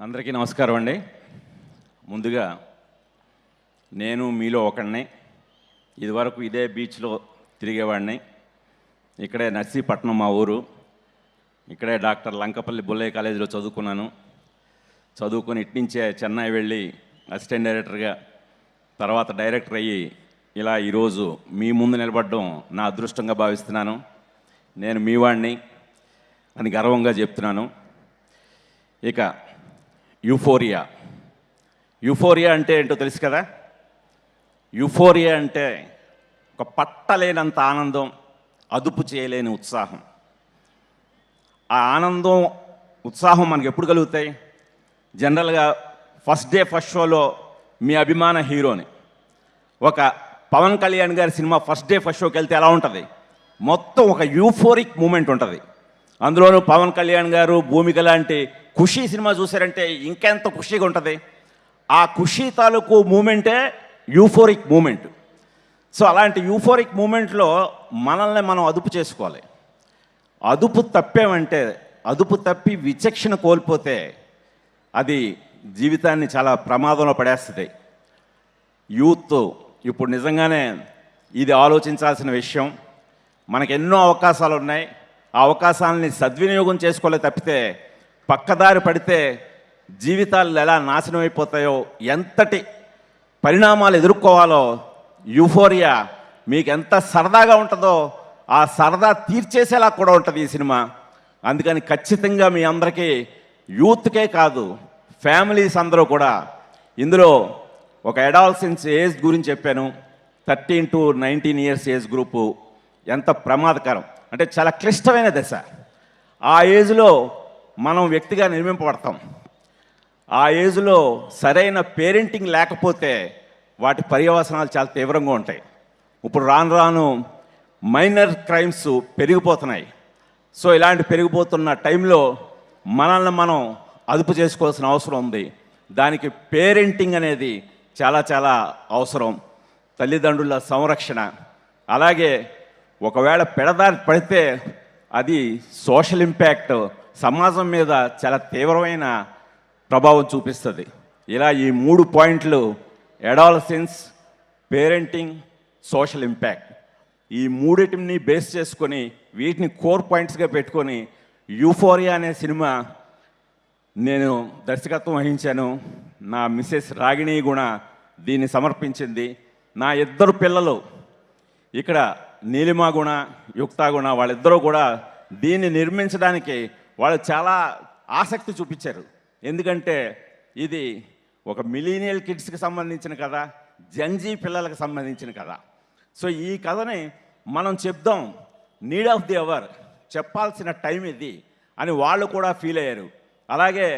అందరికీ నమస్కారం అండి. ముందుగా నేను మీలో ఒకడిని. ఇదివరకు ఇదే బీచ్లో తిరిగేవాడిని. ఇక్కడే నర్సీపట్నం మా ఊరు. ఇక్కడే డాక్టర్ లంకపల్లి బుల్లయ్య కాలేజీలో చదువుకున్నాను. చదువుకొని ఇట్నుంచే చెన్నై వెళ్ళి అసిస్టెంట్ డైరెక్టర్గా, తర్వాత డైరెక్టర్ అయ్యి ఇలా ఈరోజు మీ ముందు నిలబడడం నా అదృష్టంగా భావిస్తున్నాను. నేను మీ వాడిని అని గర్వంగా చెప్తున్నాను. ఇక యూఫోరియా అంటే ఏంటో తెలుసు కదా. యూఫోరియా అంటే ఒక పట్టలేనంత ఆనందం, అదుపు చేయలేని ఉత్సాహం. ఆ ఆనందం, ఉత్సాహం మనకు ఎప్పుడు కలుగుతాయి? జనరల్గా ఫస్ట్ డే ఫస్ట్ షోలో మీ అభిమాన హీరోని, ఒక పవన్ కళ్యాణ్ గారి సినిమా ఫస్ట్ డే ఫస్ట్ షోకి వెళ్తే ఎలా ఉంటుంది? మొత్తం ఒక యూఫోరిక్ మూమెంట్ ఉంటుంది. అందులోనూ పవన్ కళ్యాణ్ గారు, భూమిక లాంటి ఖుషీ సినిమా చూసారంటే ఇంకెంత ఖుషీగా ఉంటుంది. ఆ ఖుషీ తాలూకు మూమెంటే యూఫోరిక్ మూమెంట్. సో అలాంటి యూఫోరిక్ మూమెంట్లో మనల్ని మనం అదుపు చేసుకోవాలి. అదుపు తప్పేమంటే, అదుపు తప్పి విచక్షణ కోల్పోతే అది జీవితాన్ని చాలా ప్రమాదంలో పడేస్తుంది. యూత్ ఇప్పుడు నిజంగానే ఇది ఆలోచించాల్సిన విషయం. మనకు ఎన్నో అవకాశాలు ఉన్నాయి. ఆ అవకాశాలని సద్వినియోగం చేసుకోలే తప్పితే పక్కదారి పడితే జీవితాలు ఎలా నాశనం అయిపోతాయో, ఎంతటి పరిణామాలు ఎదుర్కోవాలో, యూఫోరియా మీకు ఎంత సరదాగా ఉంటుందో ఆ సరదా తీర్చేసేలా కూడా ఉంటుంది ఈ సినిమా. అందుకని ఖచ్చితంగా మీ అందరికీ, యూత్కే కాదు ఫ్యామిలీస్ అందరూ కూడా, ఇందులో ఒక అడాలసెన్స్ ఏజ్ గురించి చెప్పాను. 13 to 19 years ఏజ్ గ్రూపు ఎంత ప్రమాదకరం అంటే చాలా క్లిష్టమైన దశ. ఆ ఏజ్లో మనం వ్యక్తిగా నిర్మింపబడతాం. ఆ ఏజ్లో సరైన పేరెంటింగ్ లేకపోతే వాటి పర్యవసనాలు చాలా తీవ్రంగా ఉంటాయి. ఇప్పుడు రాను రాను మైనర్ క్రైమ్స్ పెరిగిపోతున్నాయి. సో ఇలాంటి పెరిగిపోతున్న టైంలో మనల్ని మనం అదుపు చేసుకోవాల్సిన అవసరం ఉంది. దానికి పేరెంటింగ్ అనేది చాలా చాలా అవసరం. తల్లిదండ్రుల సంరక్షణ, అలాగే ఒకవేళ పెడదారి పడితే అది సోషల్ ఇంపాక్ట్, సమాజం మీద చాలా తీవ్రమైన ప్రభావం చూపిస్తుంది. ఇలా ఈ 3 పాయింట్లు, అడాలసెన్స్, పేరెంటింగ్, సోషల్ ఇంపాక్ట్, ఈ మూడింటిని బేస్ చేసుకొని వీటిని కోర్ పాయింట్స్గా పెట్టుకొని యూఫోరియా అనే సినిమా నేను దర్శకత్వం వహించాను. నా మిసెస్ రాగిణి కూడా దీన్ని సమర్పించింది. నా 2 పిల్లలు ఇక్కడ, నీలిమా గుణ, యుక్తా గుణ, వాళ్ళిద్దరూ కూడా దీన్ని నిర్మించడానికి వాళ్ళు చాలా ఆసక్తి చూపించారు. ఎందుకంటే ఇది ఒక మిలీనియల్ కిడ్స్కి సంబంధించిన కథ, జంజీ పిల్లలకు సంబంధించిన కథ. సో ఈ కథని మనం చెప్దాం, నీడ్ ఆఫ్ ది అవర్, చెప్పాల్సిన టైం ఇది అని వాళ్ళు కూడా ఫీల్ అయ్యారు. అలాగే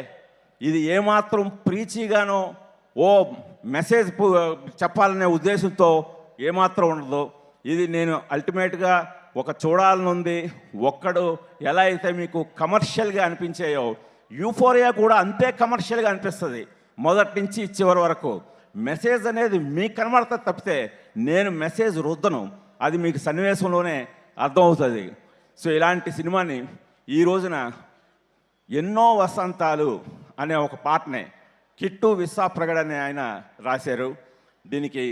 ఇది ఏమాత్రం ప్రీచీగానో ఓ మెసేజ్ చెప్పాలనే ఉద్దేశంతో ఏమాత్రం ఉండదు. ఇది నేను అల్టిమేట్గా ఒక చూడాలనుంది. ఒక్కడు ఎలా అయితే మీకు కమర్షియల్గా అనిపించాయో యూఫోరియా కూడా అంతే కమర్షియల్గా అనిపిస్తుంది. మొదటి నుంచి చివరి వరకు మెసేజ్ అనేది మీకు కనబడుతుంది తప్పితే నేను మెసేజ్ రుద్దను, అది మీకు సన్నివేశంలోనే అర్థమవుతుంది. సో ఇలాంటి సినిమాని ఈ రోజున ఎన్నో వసంతాలు అనే ఒక పాటనే కిట్టు విశ్వాప్రగడ్ అనే ఆయన రాశారు. దీనికి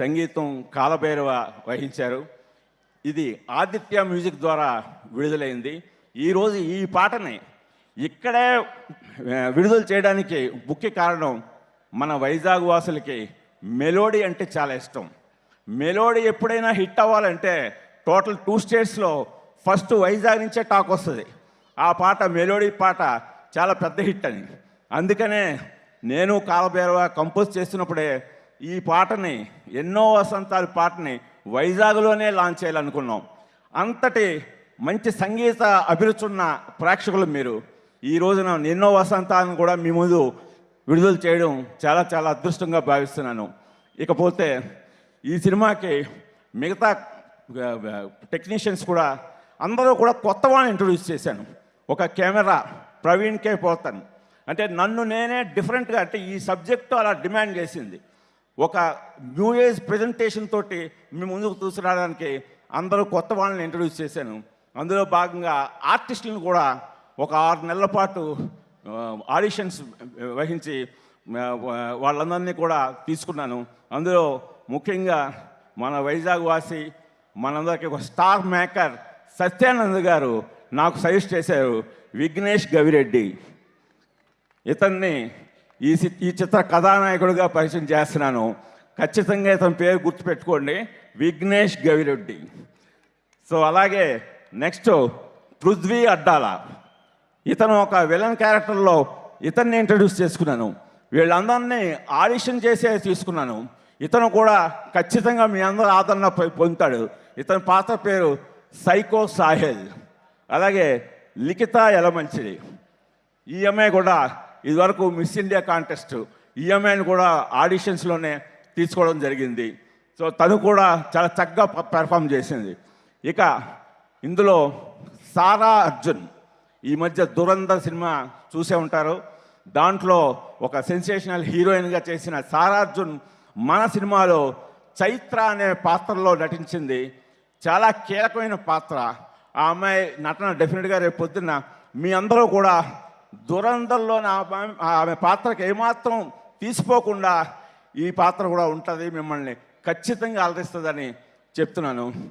సంగీతం కాలభైరవ వహించారు. ఇది ఆదిత్య మ్యూజిక్ ద్వారా విడుదలైంది. ఈరోజు ఈ పాటని ఇక్కడే విడుదల చేయడానికి ముఖ్య కారణం, మన వైజాగ్ వాసులకి మెలోడీ అంటే చాలా ఇష్టం. మెలోడీ ఎప్పుడైనా హిట్ అవ్వాలంటే టోటల్ 2 స్టేట్స్లో ఫస్ట్ వైజాగ్ నుంచే టాక్ వస్తుంది. ఆ పాట, మెలోడీ పాట చాలా పెద్ద హిట్ అని. అందుకనే నేను కాలభైరవ కంపోజ్ చేస్తున్నప్పుడే ఈ పాటని, ఎన్నో వసంతాల పాటని వైజాగ్లోనే లాంచ్ చేయాలనుకున్నాం. అంతటి మంచి సంగీత అభిరుచి ఉన్న ప్రేక్షకులు మీరు. ఈ రోజున ఎన్నో వసంతాలను కూడా మీ ముందు విడుదల చేయడం చాలా చాలా అదృష్టంగా భావిస్తున్నాను. ఇకపోతే ఈ సినిమాకి మిగతా టెక్నీషియన్స్ కూడా అందరూ కూడా కొత్త వాళ్ళని ఇంట్రొడ్యూస్ చేశాను. ఒక కెమెరా ప్రవీణ్ కే పోతన్, అంటే నన్ను నేనే డిఫరెంట్గా, అంటే ఈ సబ్జెక్టు అలా డిమాండ్ చేసింది. ఒక న్యూ ఏజ్ ప్రజెంటేషన్ తోటి మీ ముందుకు తీసుకురావడానికి అందరూ కొత్త వాళ్ళని ఇంట్రొడ్యూస్ చేశాను. అందులో భాగంగా ఆర్టిస్టులను కూడా ఒక 6 నెలల పాటు ఆడిషన్స్ వహించి వాళ్ళందరినీ కూడా తీసుకున్నాను. అందులో ముఖ్యంగా మన వైజాగ్ వాసి మనందరికీ ఒక స్టార్ మేకర్ సత్యానంద్ గారు నాకు సజెస్ట్ చేశారు, విఘ్నేష్ గవిరెడ్డి. ఇతన్ని ఈ చిత్ర కథానాయకుడిగా పరిచయం చేస్తున్నాను. ఖచ్చితంగా ఇతని పేరు గుర్తుపెట్టుకోండి, విఘ్నేష్ గవిరెడ్డి. సో అలాగే నెక్స్ట్ పృథ్వీ అడ్డాల. ఇతను ఒక విలన్ క్యారెక్టర్లో ఇతన్ని ఇంట్రడ్యూస్ చేసుకున్నాను. వీళ్ళందరినీ ఆడిషన్ చేసే తీసుకున్నాను. ఇతను కూడా ఖచ్చితంగా మీ అందరూ ఆదరణ పొందుతాడు. ఇతని పాత్ర పేరు సైకో సాహెల్. అలాగే లిఖిత యలమంచిలి. ఈ అమ్మాయి కూడా ఇదివరకు మిస్ ఇండియా కాంటెస్ట్, ఈ అమ్మాయిని కూడా ఆడిషన్స్లోనే తీసుకోవడం జరిగింది. సో తను కూడా చాలా చక్కగా పెర్ఫామ్ చేసింది. ఇక ఇందులో సారా అర్జున్, ఈ మధ్య దురంధర్ సినిమా చూసే ఉంటారు. దాంట్లో ఒక సెన్సేషనల్ హీరోయిన్గా చేసిన సారా అర్జున్ మన సినిమాలో చైత్ర అనే పాత్రలో నటించింది. చాలా కీలకమైన పాత్ర. ఆ అమ్మాయి నటన డెఫినెట్గా రేపు పొద్దున్న మీ అందరూ కూడా దురంధర్లో ఆమె పాత్రకి ఏమాత్రం తీసిపోకుండా ఈ పాత్ర కూడా ఉంటుంది, మిమ్మల్ని ఖచ్చితంగా అలరిస్తుందని చెప్తున్నాను.